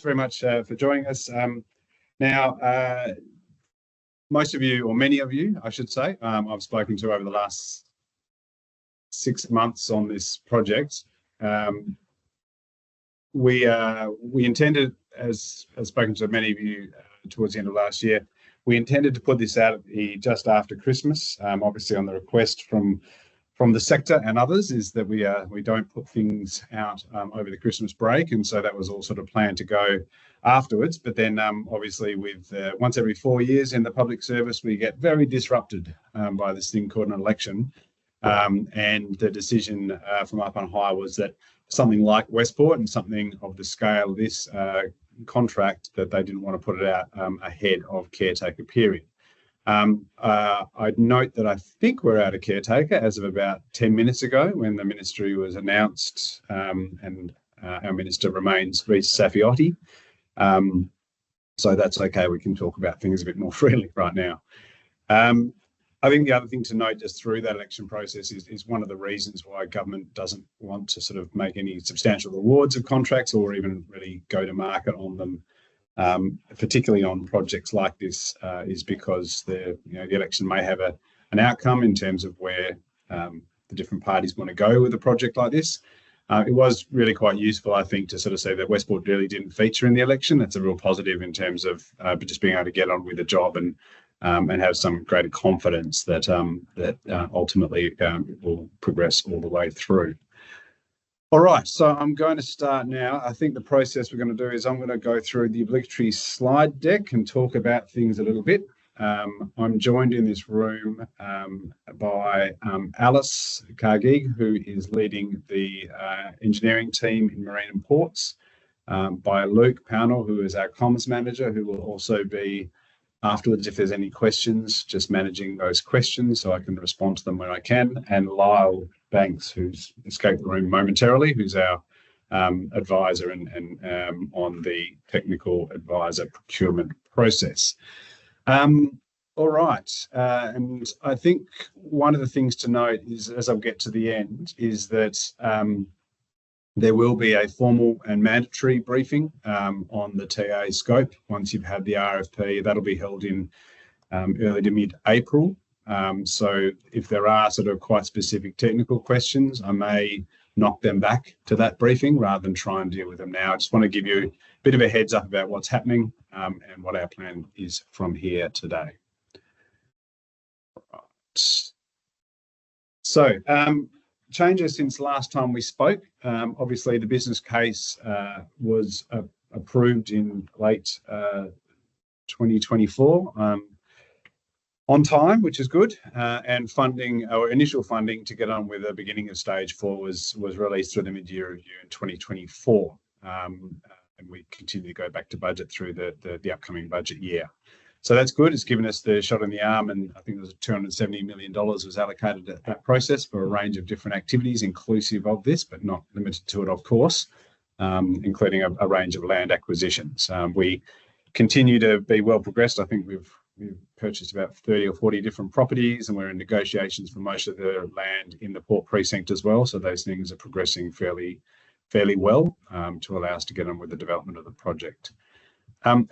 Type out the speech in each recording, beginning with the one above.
very much for joining us. Now, most of you, or many of you, I should say, I've spoken to over the last 6 months on this project. We intended, as spoken to many of you towards the end of last year, we intended to put this out just after Christmas. Obviously, on the request from the sector and others, is that we don't put things out over the Christmas break, and so that was all sort of planned to go afterwards. But then, obviously, with once every 4 years in the public service, we get very disrupted by this thing called an election. And the decision from up on high was that something like Westport and something of the scale of this contract, that they didn't want to put it out ahead of caretaker period. I'd note that I think we're out of caretaker as of about 10 minutes ago when the ministry was announced, and our minister remains Reece Safiotti. So that's okay. We can talk about things a bit more freely right now. I think the other thing to note just through that election process is one of the reasons why government doesn't want to sort of make any substantial awards of contracts or even really go to market on them, particularly on projects like this, is because the election may have an outcome in terms of where the different parties want to go with a project like this. It was really quite useful, I think, to sort of say that Westport really didn't feature in the election. That's a real positive in terms of just being able to get on with the job and have some greater confidence that ultimately will progress all the way through. All right, so I'm going to start now. I think the process we're going to do is I'm going to go through the obligatory slide deck and talk about things a little bit. I'm joined in this room by Alice Cargig, who is leading the engineering team in Marine and Ports, by Luke Pownell, who is our comms manager, who will also be afterwards, if there's any questions, just managing those questions so I can respond to them where I can, and Lyle Banks, who's escaped the room momentarily, who's our advisor and on the technical advisor procurement process. All right, and I think one of the things to note is, as I get to the end, is that there will be a formal and mandatory briefing on the TA scope once you've had the RFP. That'll be held in early to mid-April. So if there are sort of quite specific technical questions, I may knock them back to that briefing rather than try and deal with them now. I just want to give you a bit of a heads up about what's happening and what our plan is from here today. Right. So, changes since last time we spoke. Obviously, the business case was approved in late 2024 on time, which is good. And funding, or initial funding to get on with the beginning of stage 4 was released through the mid-year review in 2024. And we continue to go back to budget through the upcoming budget year. So that's good. It's given us the shot in the arm, and I think there's $270 million was allocated at that process for a range of different activities, inclusive of this, but not limited to it, of course, including a range of land acquisitions. We continue to be well progressed. I think we've purchased about 30 or 40 different properties, and we're in negotiations for most of the land in the port precinct as well. So those things are progressing fairly well to allow us to get on with the development of the project.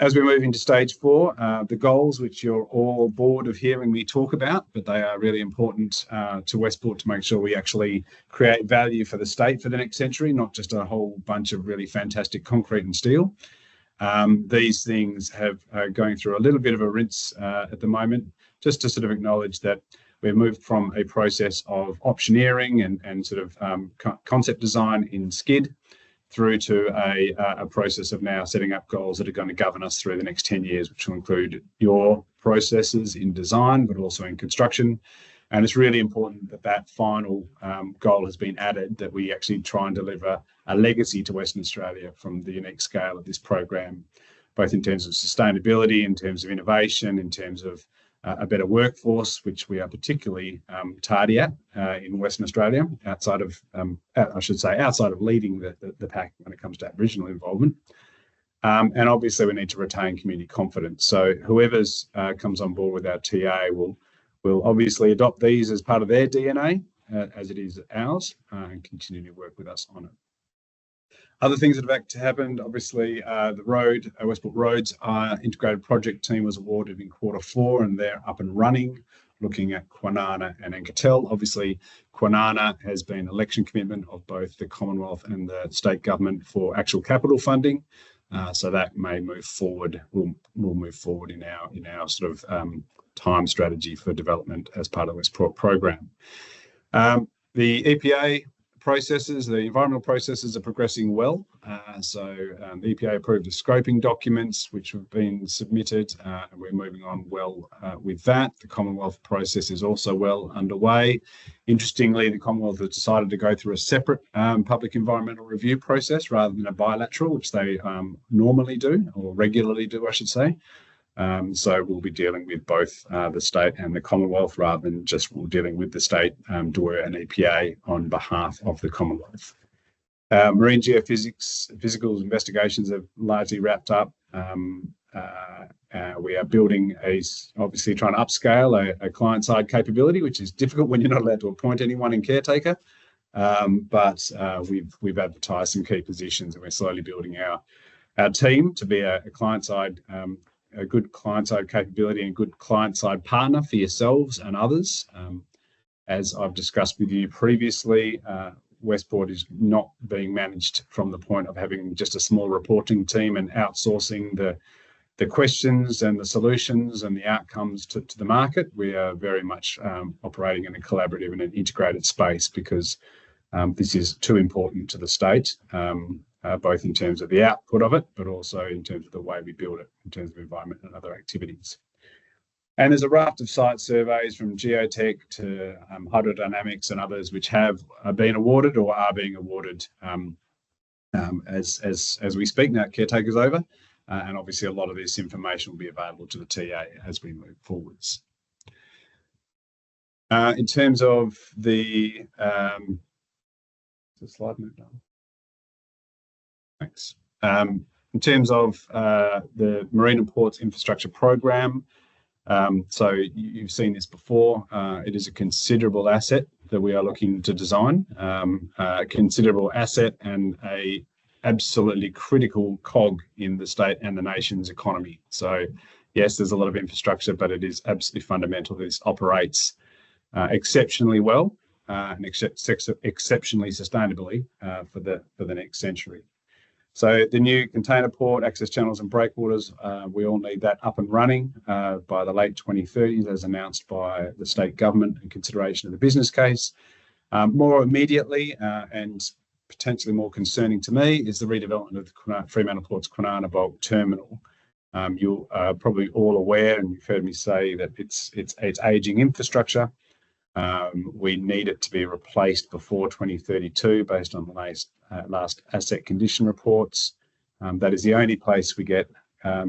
As we move into stage 4, the goals, which you're all bored of hearing me talk about, but they are really important to Westport to make sure we actually create value for the state for the next century, not just a whole bunch of really fantastic concrete and steel. These things are going through a little bit of a rinse at the moment, just to sort of acknowledge that we've moved from a process of optioneering and sort of concept design in SCID through to a process of now setting up goals that are going to govern us through the next 10 years, which will include your processes in design, but also in construction. And it's really important that that final goal has been added, that we actually try and deliver a legacy to Western Australia from the unique scale of this program, both in terms of sustainability, in terms of innovation, in terms of a better workforce, which we are particularly tardy at in Western Australia, outside of leading the pack when it comes to Aboriginal involvement. And obviously we need to retain community confidence. So whoever's comes on board with our TA will obviously adopt these as part of their DNA, as it is ours, and continue to work with us on it. Other things that have happened, obviously, the Westport Roads integrated project team was awarded in Q4, and they're up and running, looking at Kwinana and Anketel. Obviously, Kwinana has been election commitment of both the Commonwealth and the state government for actual capital funding, so that may move forward. We'll move forward in our sort of time strategy for development as part of the Westport program. The EPA processes, the environmental processes are progressing well. The EPA approved the scoping documents which have been submitted, and we're moving on well with that. The Commonwealth process is also well underway. Interestingly, the Commonwealth has decided to go through a separate public environmental review process rather than a bilateral, which they normally do, or regularly do, I should say. So we'll be dealing with both the state and the Commonwealth rather than just dealing with the state, DOER and EPA on behalf of the Commonwealth. Marine physical investigations have largely wrapped up. We are building obviously trying to upscale a client-side capability, which is difficult when you're not allowed to appoint anyone in caretaker. But we've advertised some key positions, and we're slowly building our team to be a client-side a good client-side capability and a good client-side partner for yourselves and others. As I've discussed with you previously, Westport is not being managed from the point of having just a small reporting team and outsourcing the questions and the solutions and the outcomes to the market. We are very much operating in a collaborative and an integrated space because this is too important to the state. Both in terms of the output of it, but also in terms of the way we build it, in terms of environment and other activities. And there's a raft of site surveys from geotech to hydrodynamics and others which have been awarded or are being awarded as we speak. Now caretaker's over, and obviously a lot of this information will be available to the TA as we move forwards. In terms of the slide moved on. Thanks. In terms of the Marine and Ports Infrastructure Program, so you've seen this before. It is a considerable asset that we are looking to design, a considerable asset and a absolutely critical cog in the state and the nation's economy. So yes, there's a lot of infrastructure, but it is absolutely fundamental that this operates exceptionally well and exceptionally sustainably for the next century. So the new container port, access channels and breakwaters, we all need that up and running by the late 2030s, as announced by the state government in consideration of the business case. More immediately and potentially more concerning to me is the redevelopment of the Fremantle Port's Kwinana Bulk Terminal. You are probably all aware, and you've heard me say that it's ageing infrastructure. We need it to be replaced before 2032 based on the last asset condition reports. That is the only place we get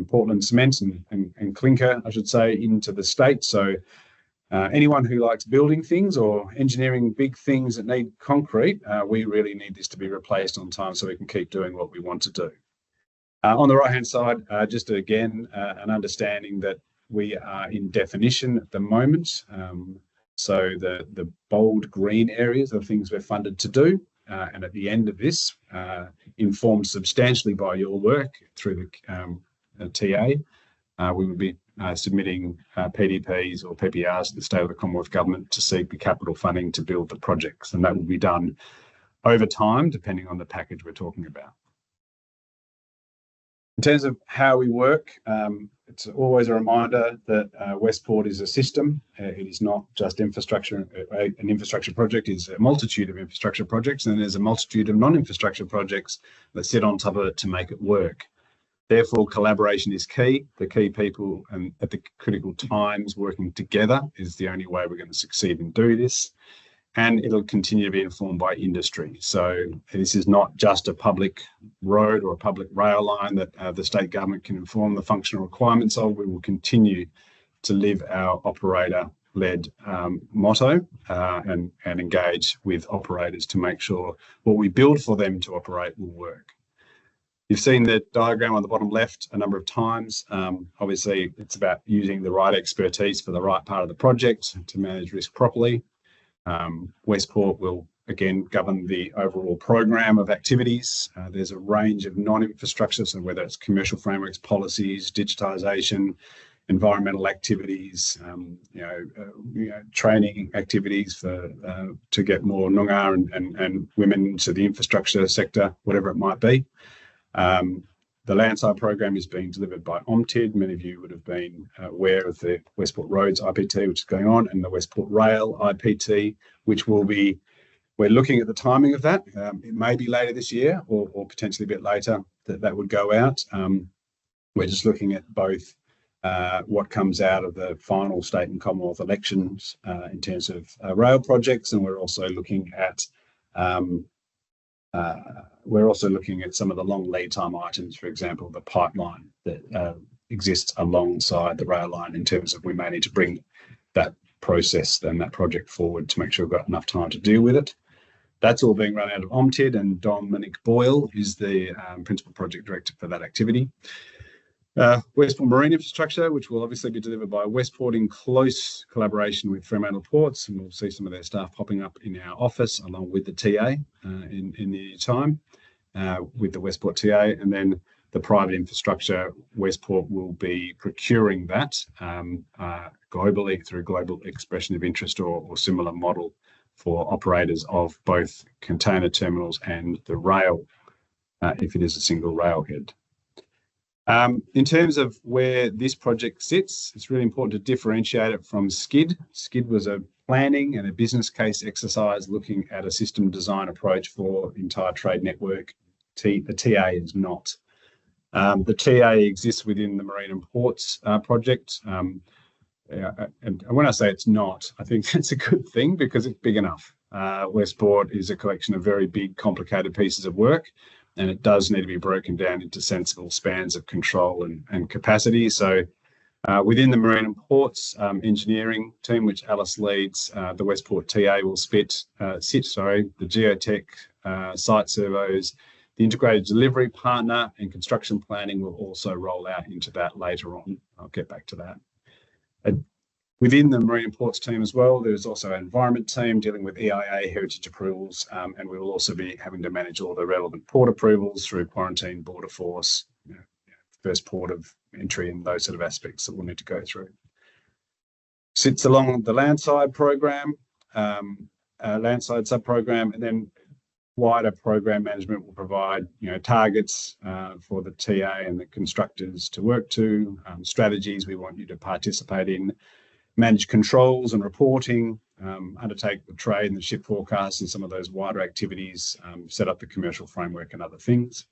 Portland cement and clinker, I should say, into the state. So anyone who likes building things or engineering big things that need concrete, we really need this to be replaced on time so we can keep doing what we want to do. On the right-hand side, just again, an understanding that we are in definition at the moment. So the bold green areas are things we're funded to do. And at the end of this, informed substantially by your work through the TA, we will be submitting PDPs or PPRs to the State of the Commonwealth Government to seek the capital funding to build the projects. And that will be done over time, depending on the package we're talking about. In terms of how we work, it's always a reminder that Westport is a system. It is not just infrastructure. An infrastructure project is a multitude of infrastructure projects, and there's a multitude of non-infrastructure projects that sit on top of it to make it work. Therefore, collaboration is key. The key people and at the critical times working together is the only way we're going to succeed and do this. And it'll continue to be informed by industry. So this is not just a public road or a public rail line that the state government can inform the functional requirements of. We will continue to live our operator-led motto and engage with operators to make sure what we build for them to operate will work. You've seen the diagram on the bottom left a number of times. Obviously, it's about using the right expertise for the right part of the project to manage risk properly. Westport will again, govern the overall program of activities. There's a range of non-infrastructure, so whether it's commercial frameworks, policies, digitisation, environmental activities, training activities for to get more Noongar and women into the infrastructure sector, whatever it might be. The Landside program is being delivered by OMTID. Many of you would have been aware of the Westport Roads IPT, which is going on, and the Westport Rail IPT, which will be, we're looking at the timing of that. It may be later this year or potentially a bit later that would go out. We're just looking at both what comes out of the final state and Commonwealth elections in terms of rail projects, and we're also looking at some of the long lead time items, for example, the pipeline that exists alongside the rail line, in terms of we may need to bring that process and that project forward to make sure we've got enough time to deal with it. That's all being run out of OMTID, and Dominic Boyle is the Principal Project Director for that activity. Westport Marine Infrastructure, which will obviously be delivered by Westport in close collaboration with Fremantle Ports, and we'll see some of their staff popping up in our office along with the TA in the time with the Westport TA. And then the private infrastructure, Westport will be procuring that globally through global expression of interest or similar model for operators of both container terminals and the rail, if it is a single railhead. In terms of where this project sits, it's really important to differentiate it from SCID. SCID was a planning and a business case exercise looking at a system design approach for the entire trade network. The TA is not. The TA exists within the Marine and Ports project. And when I say it's not, I think it's a good thing because it's big enough. Westport is a collection of very big, complicated pieces of work, and it does need to be broken down into sensible spans of control and capacity. So within the Marine and Ports engineering team, which Alice leads, the Westport TA will sit, the geotech, site servos, the integrated delivery partner and construction planning will also roll out into that later on. I'll get back to that. Within the Marine and Ports team as well, there's also an environment team dealing with EIA heritage approvals, and we will also be having to manage all the relevant port approvals through quarantine, border force, first port of entry, and those sort of aspects that we'll need to go through. Sits along the Landside program, Landside sub-program, and then wider program management will provide targets for the TA and the constructors to work to, strategies we want you to participate in, manage controls and reporting, undertake the trade and the ship forecast and some of those wider activities, set up the commercial framework and other things.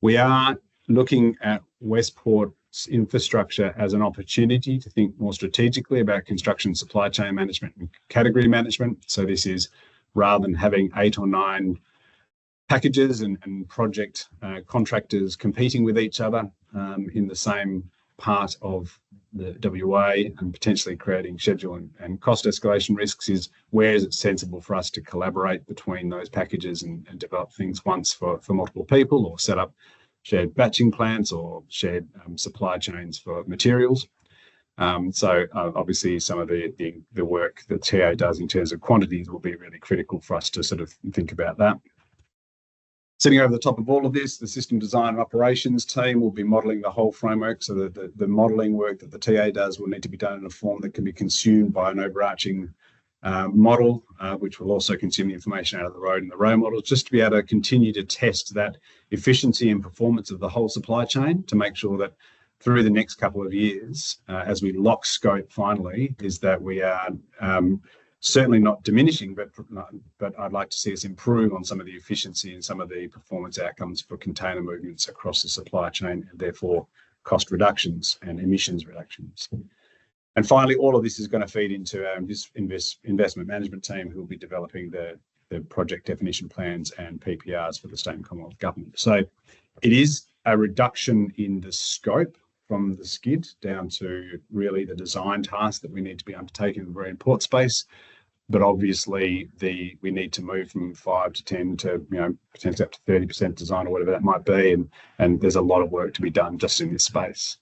We are looking at Westport's infrastructure as an opportunity to think more strategically about construction supply chain management and category management. So this is, rather than having 8 or 9 packages and project contractors competing with each other in the same part of the WA and potentially creating schedule and cost escalation risks, is where is it sensible for us to collaborate between those packages and develop things once for multiple people, or set up shared batching plants or shared supply chains for materials. So obviously some of the work that TA does in terms of quantities will be really critical for us to sort of think about that. Sitting over the top of all of this, the system design and operations team will be modelling the whole framework, so that the modelling work that the TA does will need to be done in a form that can be consumed by an overarching model, which will also consume the information out of the road and the rail models, just to be able to continue to test that efficiency and performance of the whole supply chain, to make sure that through the next couple of years, as we lock scope finally, is that we are certainly not diminishing, but I'd like to see us improve on some of the efficiency and some of the performance outcomes for container movements across the supply chain, and therefore cost reductions and emissions reductions. And finally, all of this is going to feed into our investment management team, who will be developing the project definition plans and PPRs for the state and Commonwealth government. So it is a reduction in the scope from the SCID down to really the design task that we need to be undertaking in the marine port space. But obviously we need to move from 5 to 10 to potentially up to 30% design or whatever that might be, and there's a lot of work to be done just in this space.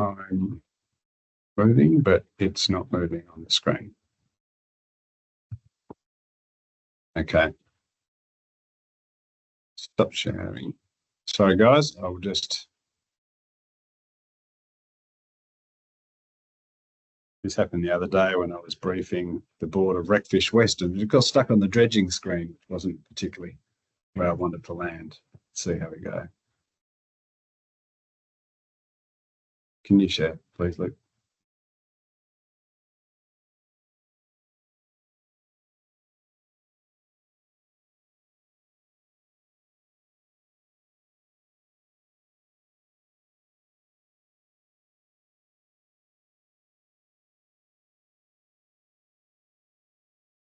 I'm moving, but it's not moving on the screen. Okay. Stop sharing. Sorry, guys. I'll just. This happened the other day when I was briefing the board of Wreckfish West, and it got stuck on the dredging screen. It wasn't particularly where I wanted to land. Let's see how we go. Can you share, please, Luke?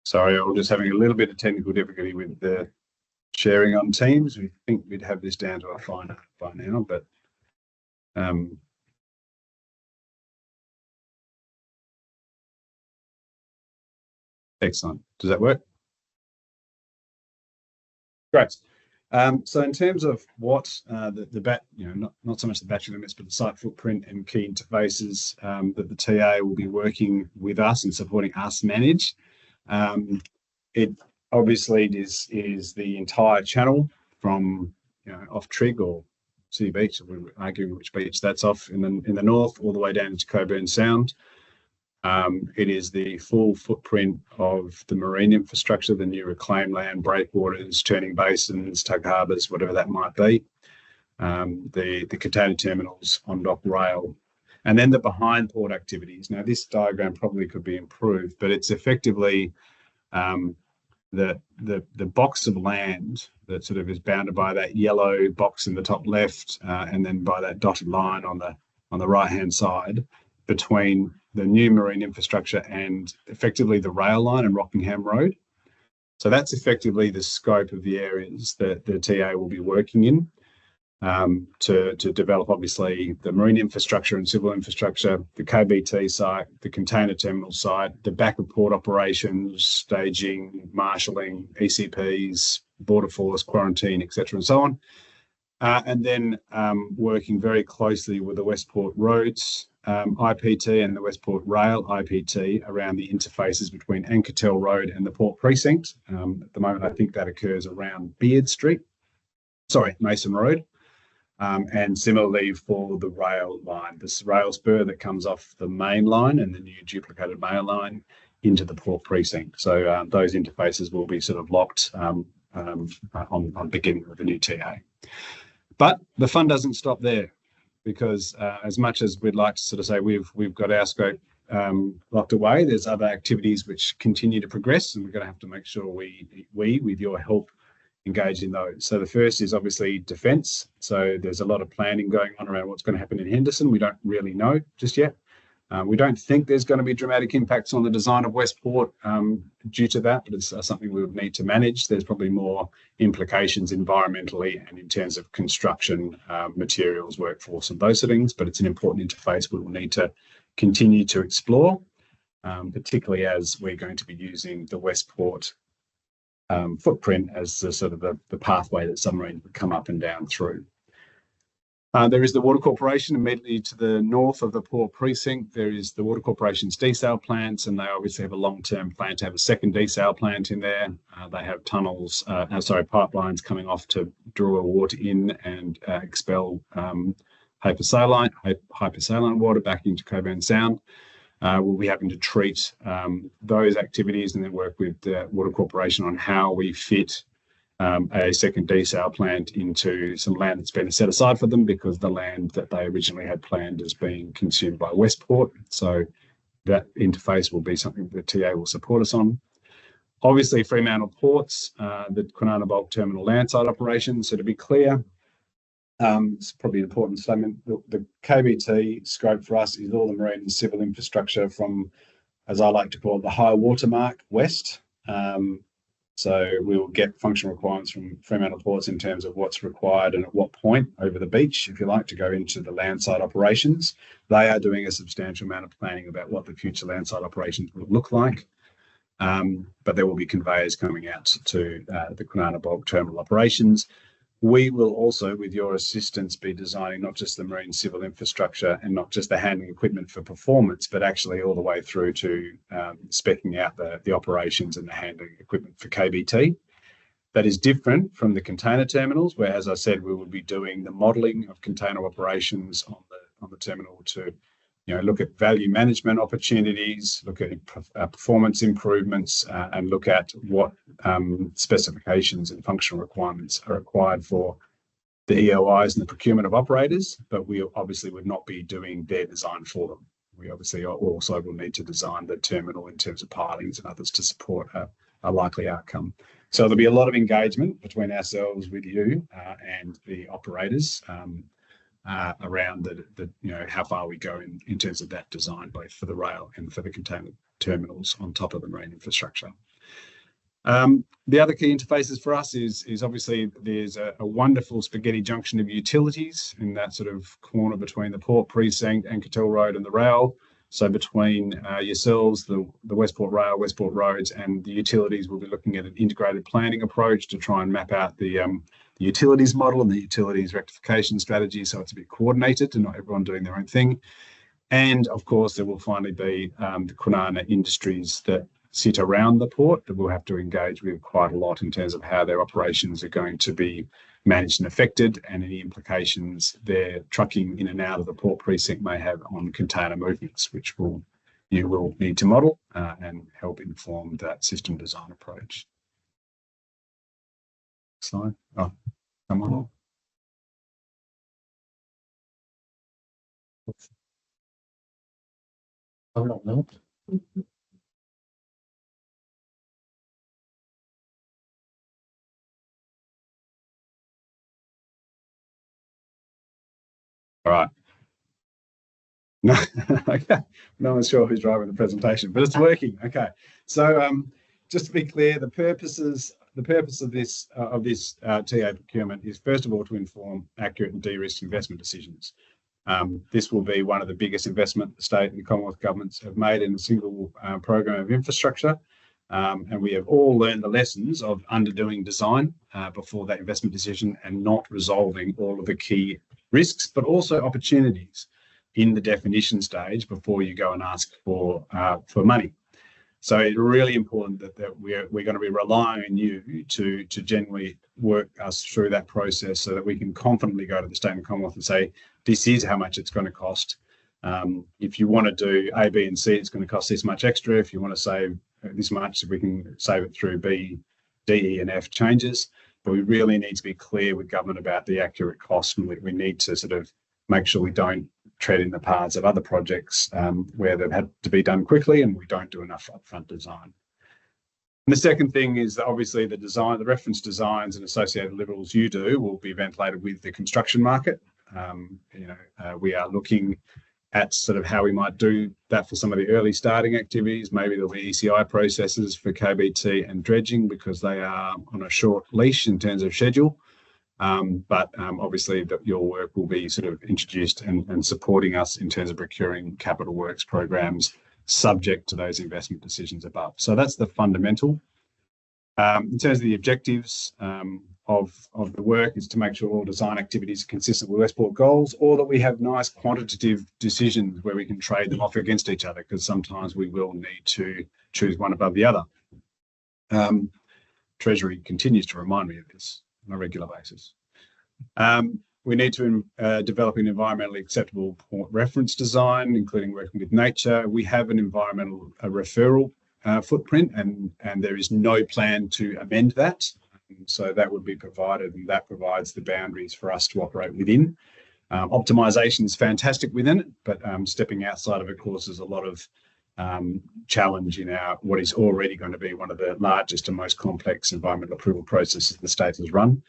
Sorry, I'm just having a little bit of technical difficulty with the sharing on Teams. We think we'd have this down to a fine by now, but excellent. Does that work? Great. So in terms of what not so much the battery limits, but the site footprint and key interfaces that the TA will be working with us and supporting us manage. It obviously is the entire channel from off Trig or City Beach, if we're arguing which beach that's off in the north, all the way down into Coburn Sound. It is the full footprint of the marine infrastructure, the new reclaimed land, breakwaters, turning basins, tug harbours, whatever that might be. The container terminals, on-dock rail, and then the behind port activities. Now, this diagram probably could be improved, but it's effectively the box of land that sort of is bounded by that yellow box in the top left, and then by that dotted line on the right-hand side between the new marine infrastructure and effectively the rail line and Rockingham Road. So that's effectively the scope of the areas that the TA will be working in to develop, obviously, the marine infrastructure and civil infrastructure, the KBT site, the container terminal site, the back of port operations, staging, marshalling, ECPs, border force, quarantine, etc., and so on. And then working very closely with the Westport Roads IPT and the Westport Rail IPT around the interfaces between Ankertel Road and the Port Precinct. At the moment, I think that occurs around Mason Road. And similarly for the rail line, this rail spur that comes off the main line and the new duplicated mail line into the Port Precinct. So those interfaces will be sort of locked on beginning of the new TA. But the fun doesn't stop there, because as much as we'd like to sort of say we've got our scope locked away, there's other activities which continue to progress, and we're going to have to make sure we with your help, engage in those. So the first is obviously defence. So there's a lot of planning going on around what's going to happen in Henderson. We don't really know just yet. We don't think there's going to be dramatic impacts on the design of Westport due to that, but it's something we would need to manage. There's probably more implications environmentally and in terms of construction, materials, workforce, and those sort of things, but it's an important interface we will need to continue to explore, particularly as we're going to be using the Westport footprint as the sort of the pathway that submarines would come up and down through. There is the Water Corporation immediately to the north of the Port Precinct. There is the Water Corporation's desal plants, and they obviously have a long-term plan to have a second desal plant in there. They have pipelines coming off to draw water in and expel hypersaline water back into Coburn Sound. We'll be having to treat those activities and then work with the Water Corporation on how we fit a second desal plant into some land that's been set aside for them, because the land that they originally had planned is being consumed by Westport. So that interface will be something the TA will support us on. Obviously, Fremantle Ports, the Kwinana Bulk Terminal landside operations. So to be clear, it's probably an important statement. The KBT scope for us is all the marine and civil infrastructure from, as I like to call it, the high watermark west. So we will get functional requirements from Fremantle Ports in terms of what's required and at what point over the beach, if you like, to go into the landside operations. They are doing a substantial amount of planning about what the future landside operations will look like. But there will be conveyors coming out to the Kwinana Bulk Terminal operations. We will also, with your assistance, be designing not just the marine civil infrastructure and not just the handling equipment for performance, but actually all the way through to speccing out the operations and the handling equipment for KBT. That is different from the container terminals, where, as I said, we will be doing the modelling of container operations on the terminal to look at value management opportunities, look at performance improvements, and look at what specifications and functional requirements are required for the EOIs and the procurement of operators, but we obviously would not be doing their design for them. We obviously also will need to design the terminal in terms of pilings and others to support a likely outcome. So there'll be a lot of engagement between ourselves with you and the operators around how far we go in terms of that design, both for the rail and for the container terminals on top of the marine infrastructure. The other key interfaces for us is obviously there's a wonderful spaghetti junction of utilities in that sort of corner between the Port Precinct, Anquetil Road and the rail. So between yourselves, the Westport Rail, Westport Roads and the utilities, we'll be looking at an integrated planning approach to try and map out the utilities model and the utilities rectification strategy, so it's a bit coordinated and not everyone doing their own thing. And of course, there will finally be the Kwinana industries that sit around the port that we'll have to engage with quite a lot in terms of how their operations are going to be managed and affected, and any implications their trucking in and out of the Port Precinct may have on container movements, which you will need to model and help inform that system design approach. Slide. Oh, come on. I don't know. All right. No, okay. No one's sure who's driving the presentation, but it's working. Okay. So just to be clear, the purpose of this TA procurement is, first of all, to inform accurate and de-risked investment decisions. This will be one of the biggest investment the state and the Commonwealth governments have made in a single program of infrastructure. And we have all learned the lessons of underdoing design before that investment decision and not resolving all of the key risks, but also opportunities in the definition stage before you go and ask for money. So it's really important that we're going to be relying on you to genuinely work us through that process so that we can confidently go to the state and Commonwealth and say, this is how much it's going to cost. If you want to do A, B, and C, it's going to cost this much extra. If you want to save this much, we can save it through B, D, E, and F changes. But we really need to be clear with government about the accurate cost, and we need to sort of make sure we don't tread in the paths of other projects where they've had to be done quickly and we don't do enough upfront design. And the second thing is that obviously the reference designs and associated deliverables you do will be ventilated with the construction market. We are looking at sort of how we might do that for some of the early starting activities. Maybe there'll be ECI processes for KBT and dredging because they are on a short leash in terms of schedule. But obviously your work will be sort of introduced and supporting us in terms of procuring capital works programs subject to those investment decisions above. So that's the fundamental. In terms of the objectives of the work is to make sure all design activities are consistent with Westport goals, or that we have nice quantitative decisions where we can trade them off against each other, because sometimes we will need to choose one above the other. Treasury continues to remind me of this on a regular basis. We need to develop an environmentally acceptable port reference design, including working with nature. We have an environmental referral footprint, and there is no plan to amend that. So that would be provided, and that provides the boundaries for us to operate within. Optimization is fantastic within it, but stepping outside of it causes a lot of challenge in what is already going to be one of the largest and most complex environmental approval processes the state has run.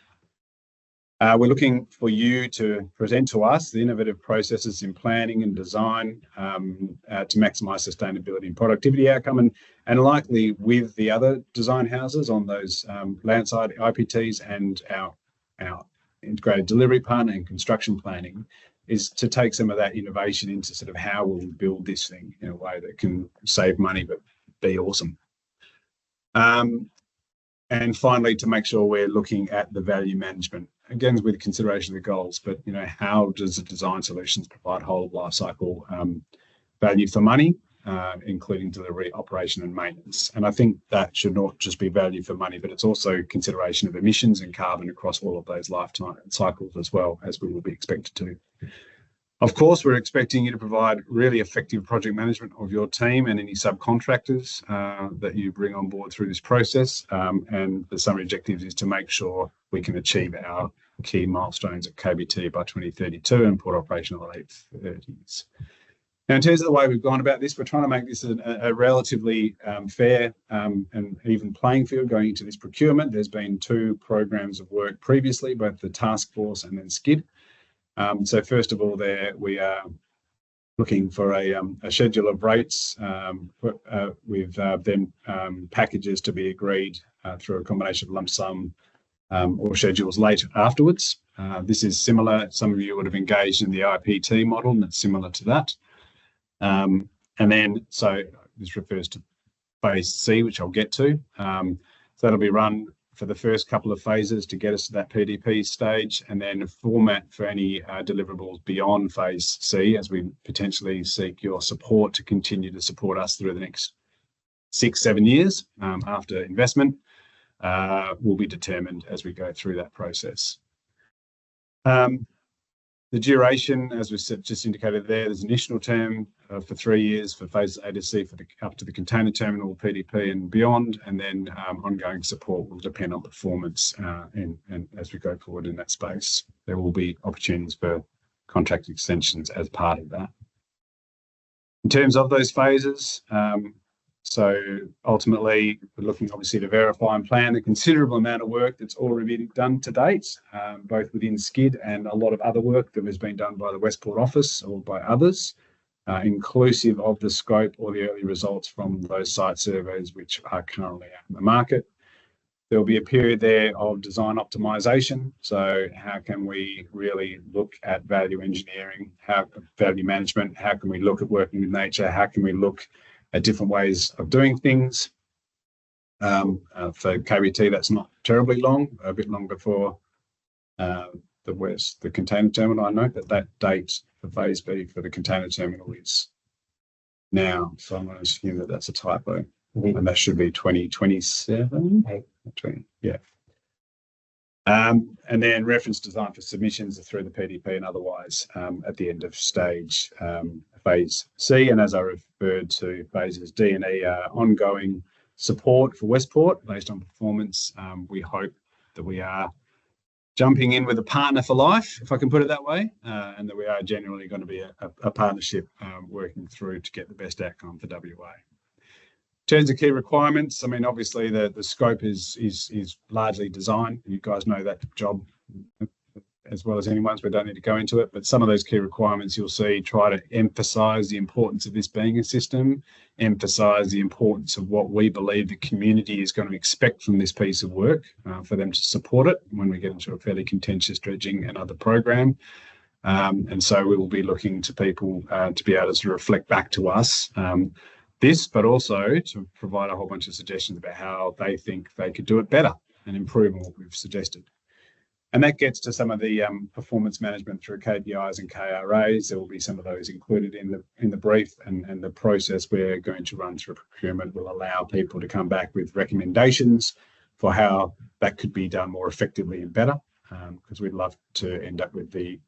We're looking for you to present to us the innovative processes in planning and design to maximise sustainability and productivity outcome, and likely with the other design houses on those landside IPTs and our integrated delivery partner and construction planning, is to take some of that innovation into sort of how we'll build this thing in a way that can save money but be awesome. And finally, to make sure we're looking at the value management again with consideration of the goals, but how does the design solutions provide whole of life cycle value for money, including delivery, operation, and maintenance? And I think that should not just be value for money, but it's also consideration of emissions and carbon across all of those lifetime cycles as well, as we will be expected to. Of course, we're expecting you to provide really effective project management of your team and any subcontractors that you bring on board through this process. And the summary objective is to make sure we can achieve our key milestones at KBT by 2032 and port operational late 30s. Now, in terms of the way we've gone about this, we're trying to make this a relatively fair and even playing field going into this procurement. There's been 2 programs of work previously, both the task force and then SCID. So first of all, there we are looking for a schedule of rates with then packages to be agreed through a combination of lump sum or schedules later afterwards. This is similar. Some of you would have engaged in the IPT model, and it's similar to that. And then, so this refers to phase C, which I'll get to. So that'll be run for the first couple of phases to get us to that PDP stage, and then a format for any deliverables beyond phase C, as we potentially seek your support to continue to support us through the next 6-7 years after investment, will be determined as we go through that process. The duration, as we just indicated there's an initial term for 3 years for phases A to C up to the container terminal, PDP and beyond, and then ongoing support will depend on performance and as we go forward in that space. There will be opportunities for contract extensions as part of that. In terms of those phases, so ultimately, we're looking obviously to verify and plan the considerable amount of work that's already been done to date, both within SCID and a lot of other work that has been done by the Westport office or by others, inclusive of the scope or the early results from those site surveys which are currently out in the market. There will be a period there of design optimization. So how can we really look at value engineering, value management, how can we look at working with nature, how can we look at different ways of doing things. For KBT, that's not terribly long, a bit longer for the container terminal. I note that date for phase B for the container terminal is now, so I'm going to assume that that's a typo, and that should be 2027. Yeah. And then reference design for submissions through the PDP and otherwise at the end of stage phase C. And as I referred to, phases D and E are ongoing support for Westport based on performance. We hope that we are jumping in with a partner for life, if I can put it that way, and that we are generally going to be a partnership working through to get the best outcome for WA. In terms of key requirements, I mean, obviously the scope is largely design. You guys know that job as well as anyone, so we don't need to go into it. But some of those key requirements you'll see try to emphasise the importance of this being a system, emphasise the importance of what we believe the community is going to expect from this piece of work for them to support it when we get into a fairly contentious dredging and other program. And so we will be looking to people to be able to reflect back to us this, but also to provide a whole bunch of suggestions about how they think they could do it better and improve on what we've suggested. And that gets to some of the performance management through KPIs and KRAs. There will be some of those included in the brief, and the process we're going to run through procurement will allow people to come back with recommendations for how that could be done more effectively and better, because we'd love to end up with a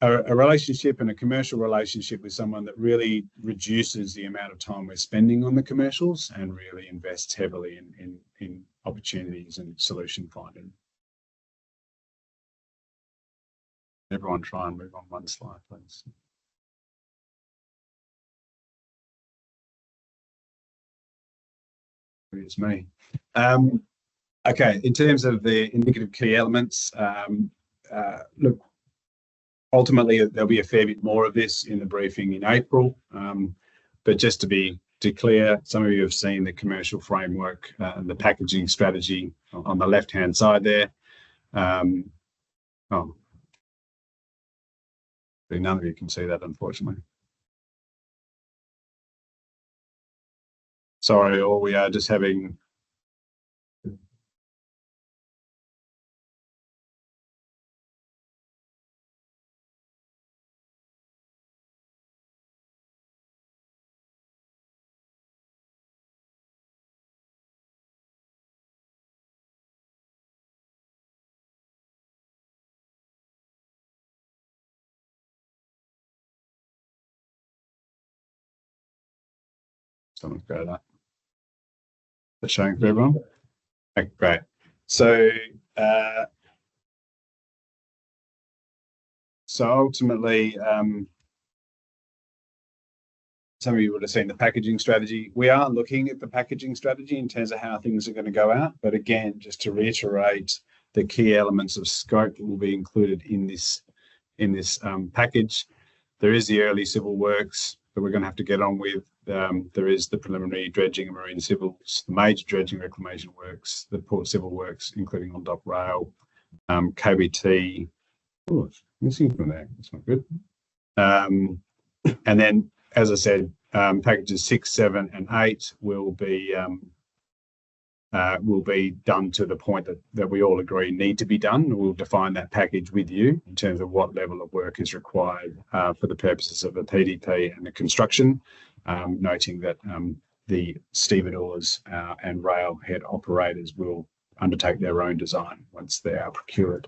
relationship and a commercial relationship with someone that really reduces the amount of time we're spending on the commercials and really invests heavily in opportunities and solution finding. Everyone try and move on one slide, please. It's me. Okay, in terms of the indicative key elements, look, ultimately there'll be a fair bit more of this in the briefing in April, but just to be clear, some of you have seen the commercial framework and the packaging strategy on the left-hand side there. None of you can see that, unfortunately. Sorry, or we are just having someone's got that. That's showing for everyone. Okay, great. So, ultimately, some of you would have seen the packaging strategy. We are looking at the packaging strategy in terms of how things are going to go out. But again, just to reiterate, the key elements of scope that will be included in this package. There is the early civil works that we're going to have to get on with. There is the preliminary dredging and marine civils, the major dredging reclamation works, the port civil works, including on dock rail, KBT. Oh, it's missing from there. That's not good. And then, as I said, packages 6, 7, and 8 will be done to the point that we all agree need to be done. We'll define that package with you in terms of what level of work is required for the purposes of the PDP and the construction, noting that the stevedores and railhead operators will undertake their own design once they are procured.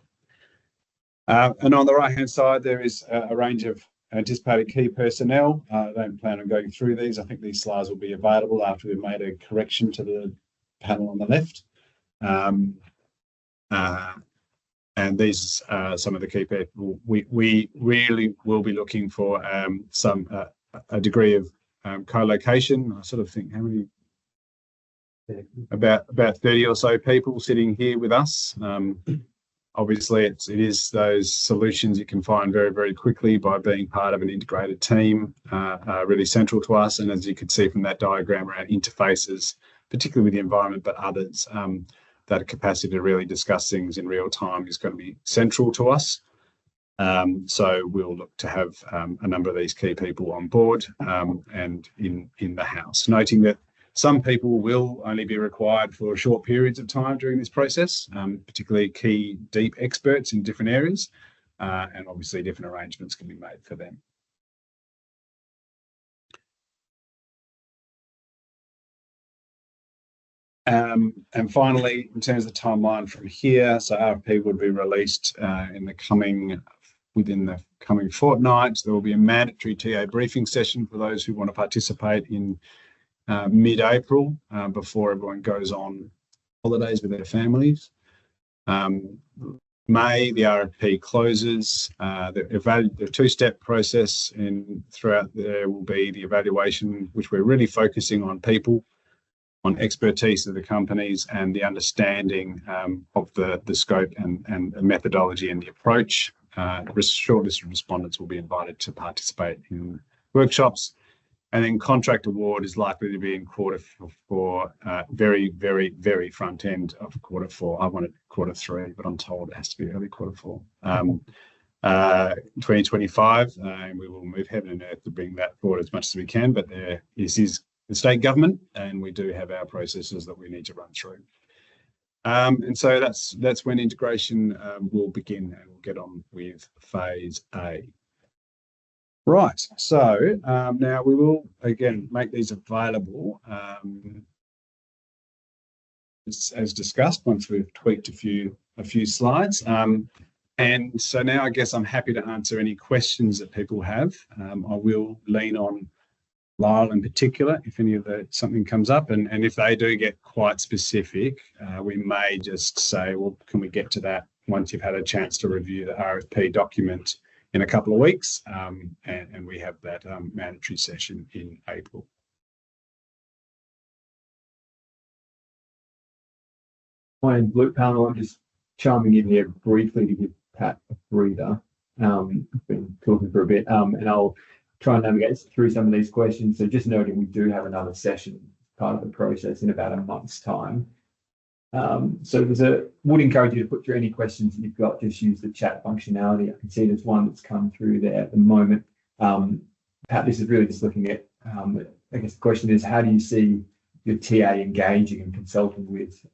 And on the right-hand side, there is a range of anticipated key personnel. I don't plan on going through these. I think these slides will be available after we've made a correction to the panel on the left. And these are some of the key people. We really will be looking for a degree of co-location. I sort of think how many? About 30 or so people sitting here with us. Obviously, it is those solutions you can find very, very quickly by being part of an integrated team, are really central to us. And as you can see from that diagram around interfaces, particularly with the environment, but others, that capacity to really discuss things in real time is going to be central to us. So we'll look to have a number of these key people on board and in the house, noting that some people will only be required for short periods of time during this process, particularly key deep experts in different areas, and obviously different arrangements can be made for them. And finally, in terms of the timeline from here, so RFP would be released within the coming fortnight. There will be a mandatory TA briefing session for those who want to participate in mid-April before everyone goes on holidays with their families. May, the RFP closes. The two-step process, and throughout there will be the evaluation, which we're really focusing on people, on expertise of the companies and the understanding of the scope and the methodology and the approach. Shortlist of respondents will be invited to participate in workshops. And then contract award is likely to be in quarter4, very, very, very front end of quarter4. I wanted quarter3, but I'm told it has to be early quarter4. 2025, and we will move heaven and earth to bring that forward as much as we can. But this is the state government, and we do have our processes that we need to run through. And so that's when integration will begin, and we'll get on with phase A. Right, so now we will again make these available as discussed once we've tweaked a few slides. And so now I guess I'm happy to answer any questions that people have. I will lean on Lyle in particular if something comes up, and if they do get quite specific, we may just say, well, can we get to that once you've had a chance to review the RFP document in a couple of weeks, and we have that mandatory session in April. My Luke panel, I'm just chiming in here briefly to give Pat a breather. I've been talking for a bit, and I'll try and navigate through some of these questions. So just noting we do have another session part of the process in about a month's time. So would encourage you to put through any questions that you've got. Just use the chat functionality. I can see there's one that's come through there at the moment. Pat, this is really just looking at, I guess the question is, how do you see your TA engaging and consulting with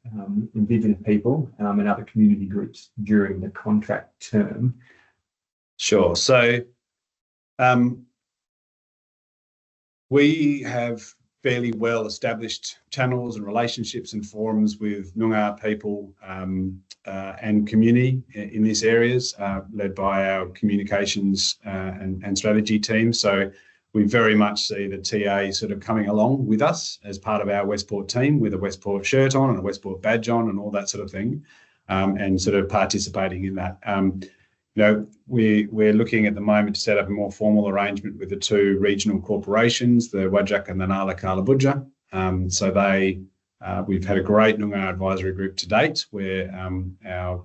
Indigenous people and other community groups during the contract term? Sure. So we have fairly well established channels and relationships and forums with Noongar people and community in these areas, led by our communications and strategy team. So we very much see the TA sort of coming along with us as part of our Westport team with a Westport shirt on and a Westport badge on and all that sort of thing, and sort of participating in that. We're looking at the moment to set up a more formal arrangement with the two regional corporations, the Whadjuk and the Nala Kalabudja. We've had a great Noongar advisory group to date where our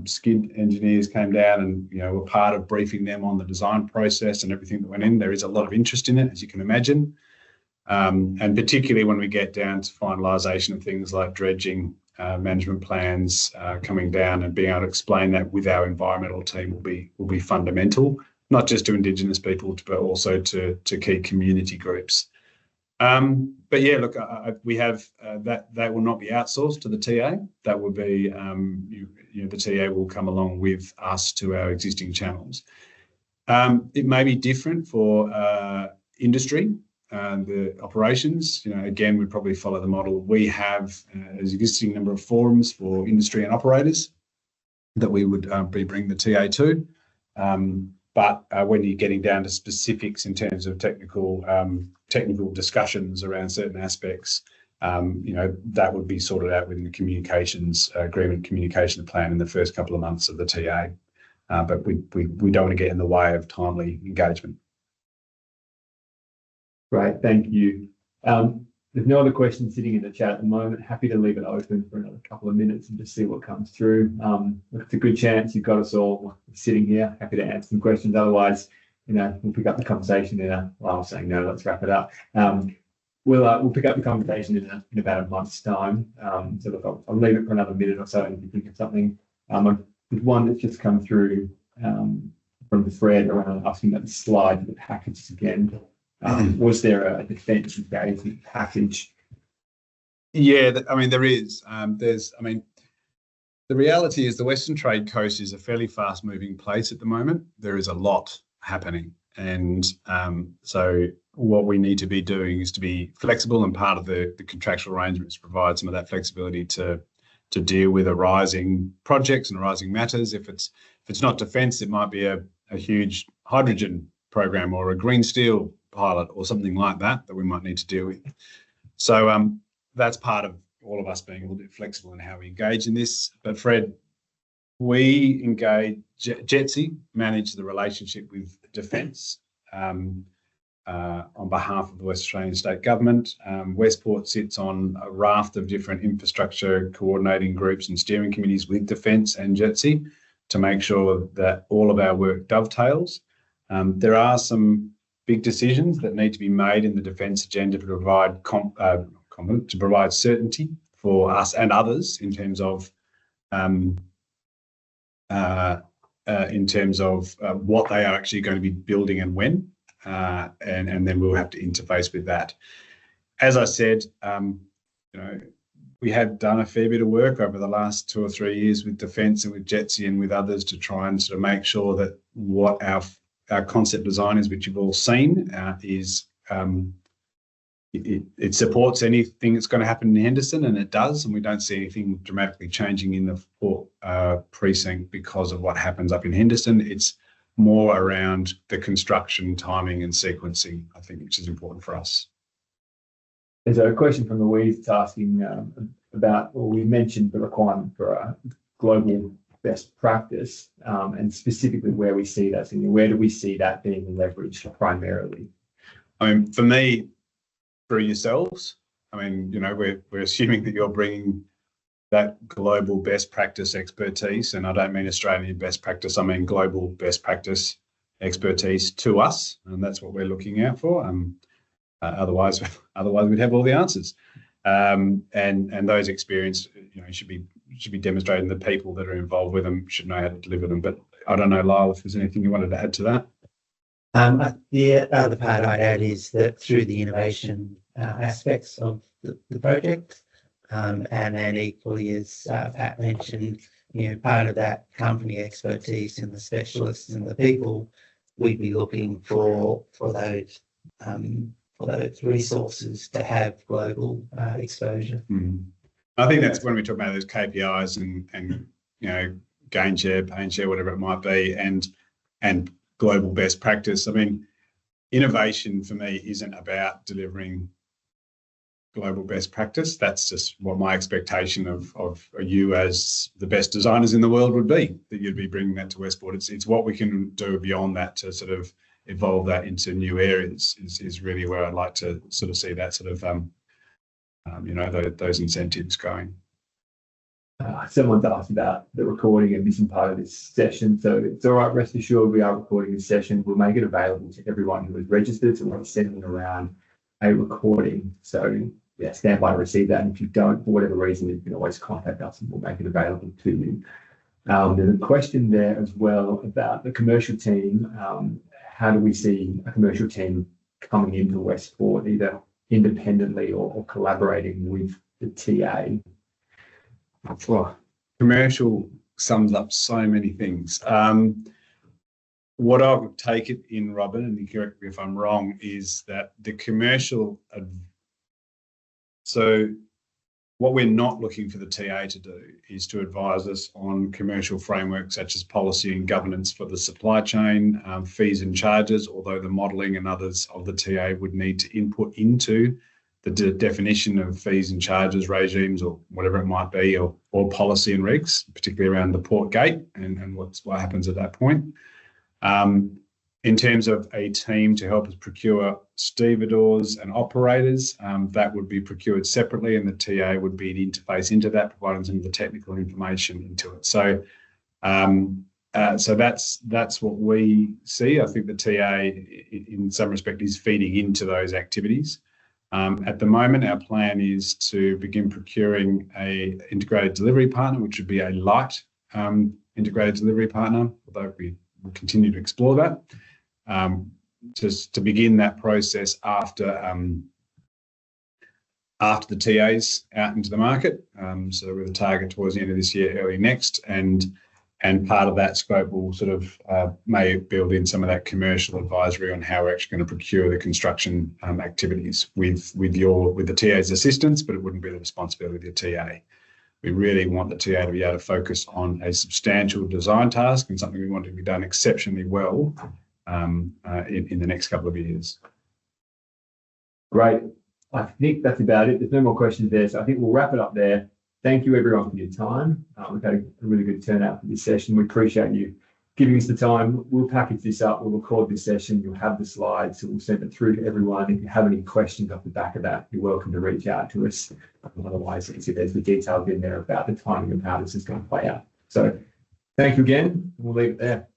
skid engineers came down and were part of briefing them on the design process and everything that went in. There is a lot of interest in it, as you can imagine, and particularly when we get down to finalisation of things like dredging, management plans coming down, and being able to explain that with our environmental team will be fundamental, not just to Indigenous people but also to key community groups. But yeah, look, we have that will not be outsourced to the TA. That will be the TA will come along with us to our existing channels. It may be different for industry. The operations, again, we'd probably follow the model. We have an existing number of forums for industry and operators that we would be bringing the TA to. But when you're getting down to specifics in terms of technical discussions around certain aspects, that would be sorted out within the communications agreement, communication plan in the first couple of months of the TA. But we don't want to get in the way of timely engagement. Great, thank you. There's no other questions sitting in the chat at the moment. Happy to leave it open for another couple of minutes and just see what comes through. It's a good chance you've got us all sitting here. Happy to answer some questions. Otherwise, we'll pick up the conversation I was saying no, let's wrap it up. We'll pick up the conversation in about a month's time. So look, I'll leave it for another minute or so, and if you think of something. There's one that's just come through from the thread around asking about the slide for the packages again. Was there a defence engagement package? Yeah, there is. The reality is the Western Trade Coast is a fairly fast-moving place at the moment. There is a lot happening, and so what we need to be doing is to be flexible, and part of the contractual arrangements provide some of that flexibility to deal with arising projects and arising matters. If it's not defence, it might be a huge hydrogen program or a green steel pilot or something like that we might need to deal with. So that's part of all of us being a little bit flexible in how we engage in this. But Fred, we engage, JETSI manage the relationship with Defence on behalf of the West Australian State Government. Westport sits on a raft of different infrastructure coordinating groups and steering committees with Defence and JETSI to make sure that all of our work dovetails. There are some big decisions that need to be made in the defence agenda to provide certainty for us and others in terms of what they are actually going to be building and when, and then we'll have to interface with that. As I said, we have done a fair bit of work over the last 2 or 3 years with Defence and with JETSI and with others to try and sort of make sure that what our concept design is, which you've all seen, it supports anything that's going to happen in Henderson, and it does, and we don't see anything dramatically changing in the Port precinct because of what happens up in Henderson. It's more around the construction timing and sequencing, I think, which is important for us. There's a question from Louise asking about, well, we mentioned the requirement for a global best practice, and specifically where we see that, where do we see that being leveraged primarily? For me, through yourselves, we're assuming that you're bringing that global best practice expertise, and I don't mean Australian best practice, I mean global best practice expertise to us, and that's what we're looking out for. Otherwise we'd have all the answers. And those experience, should be demonstrated, and the people that are involved with them should know how to deliver them. But I don't know, Lyle, if there's anything you wanted to add to that. The other part I'd add is that through the innovation aspects of the project, and then equally, as Pat mentioned, part of that company expertise and the specialists and the people, we'd be looking for those resources to have global exposure. I think that's when we talk about those KPIs and gain share, pain share, whatever it might be, and global best practice. innovation for me isn't about delivering global best practice. That's just what my expectation of you as the best designers in the world would be, that you'd be bringing that to Westport. It's what we can do beyond that to sort of evolve that into new areas is really where I'd like to sort of see that sort of, those incentives going. Someone's asked about the recording and missing part of this session. So it's all right, rest assured we are recording this session. We'll make it available to everyone who is registered. So we're sending around a recording. So yeah, stand by to receive that. And if you don't, for whatever reason, you can always contact us and we'll make it available to you. There's a question there as well about the commercial team. How do we see a commercial team coming into Westport, either independently or collaborating with the TA? Commercial sums up so many things. What I would take it in, Robin, and you correct me if I'm wrong, is that the commercial. So what we're not looking for the TA to do is to advise us on commercial frameworks such as policy and governance for the supply chain, fees and charges, although the modelling and others of the TA would need to input into the definition of fees and charges regimes or whatever it might be, or policy and regs, particularly around the port gate and what happens at that point. In terms of a team to help us procure stevedores and operators, that would be procured separately, and the TA would be an interface into that, providing some of the technical information into it. So, so that's what we see. I think the TA, in some respect, is feeding into those activities. At the moment, our plan is to begin procuring a integrated delivery partner, which would be a light integrated delivery partner, although we will continue to explore that. Just to begin that process after the TA's out into the market. So with a target towards the end of this year, early next, and part of that scope will sort of may build in some of that commercial advisory on how we're actually going to procure the construction activities with the TA's assistance, but it wouldn't be the responsibility of the TA. We really want the TA to be able to focus on a substantial design task and something we want to be done exceptionally well in the next couple of years. Great. I think that's about it. There's no more questions there. So I think we'll wrap it up there. Thank you everyone for your time. We've had a really good turnout for this session. We appreciate you giving us the time. We'll package this up. We'll record this session. You'll have the slides. So we'll send it through to everyone. If you have any questions off the back of that, you're welcome to reach out to us. Otherwise, there's the details in there about the timing of how this is going to play out. So thank you again. We'll leave it there.